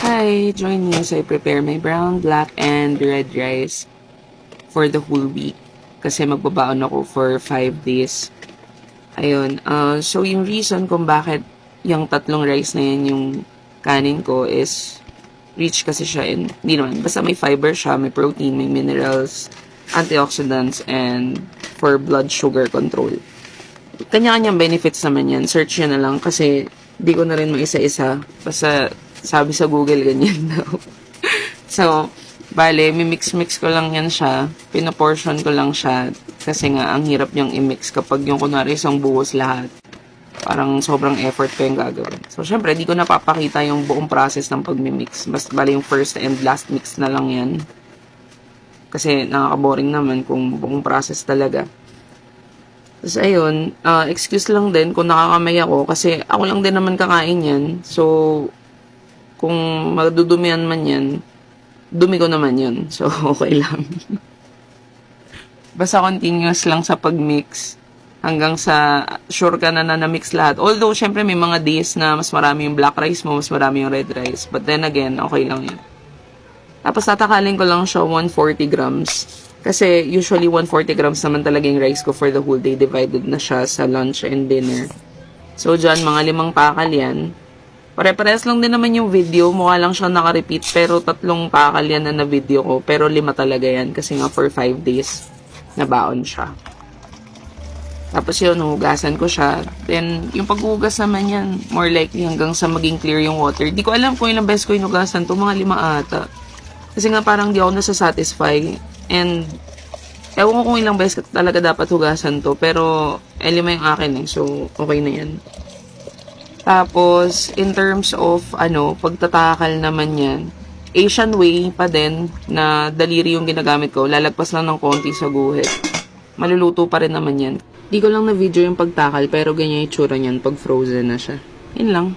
Hi! Join me as I prepare my brown, black, and red rice for the whole week. Kasi magbabaon ako for 5 days. Ayun. So, yung reason kung bakit yung tatlong rice na yan yung kanin ko is rich kasi siya in, hindi naman, basta may fiber siya, may protein, may minerals, antioxidants, and for blood sugar control. Kanya-kanyang benefits naman yan. Search yun na lang kasi di ko na rin maisa-isa. Basta sabi sa Google ganyan daw. So, bale, mimix-mix ko lang yan siya. Pinaportion ko lang siya. Kasi nga, ang hirap niyang i-mix kapag yung kunwari isang buhos lahat. Parang sobrang effort ko yung gagawin. So, syempre, di ko napapakita yung buong process ng pag-mix. Basta bale yung first and last mix na lang yan. Kasi nakaka-boring naman kung buong process talaga. Tapos ayun, excuse lang din kung nakakamay ako kasi ako lang din naman kakain yan. So, kung madudumihan man yan, dumi ko naman yun. So, okay lang. Basta continuous lang sa pag-mix hanggang sa sure ka na na-mix lahat. Although, syempre may mga days na mas marami yung black rice mo, mas marami yung red rice. But then again, okay lang yun. Tapos tatakalin ko lang siya 140 grams. Kasi usually 140 grams naman talaga yung rice ko for the whole day. Divided na siya sa lunch and dinner. So dyan, mga 5 pakal yan. Pare-parehas lang din naman yung video. Mukha lang siya naka-repeat. Pero 3 pakal yan na video ko. Pero 5 talaga yan. Kasi nga for 5 days na baon siya. Tapos yun, hugasan ko siya. Then, yung paghugas naman yan, more likely hanggang sa maging clear yung water. Di ko alam kung ilang beses ko hinugasan to. Mga 5 ata. Kasi nga parang di ako nasasatisfy. And, ewan ko kung ilang beses talaga dapat hugasan to. Pero, 5 yung akin eh. So, okay na yan. Tapos, in terms of, pagtatakal naman yan, Asian way pa din na daliri yung ginagamit ko. Lalagpas lang ng konti sa guhit. Maluluto pa rin naman yan. Di ko lang na video yung pagtakal, pero ganyan yung tsura niyan pag frozen na siya. Yun lang.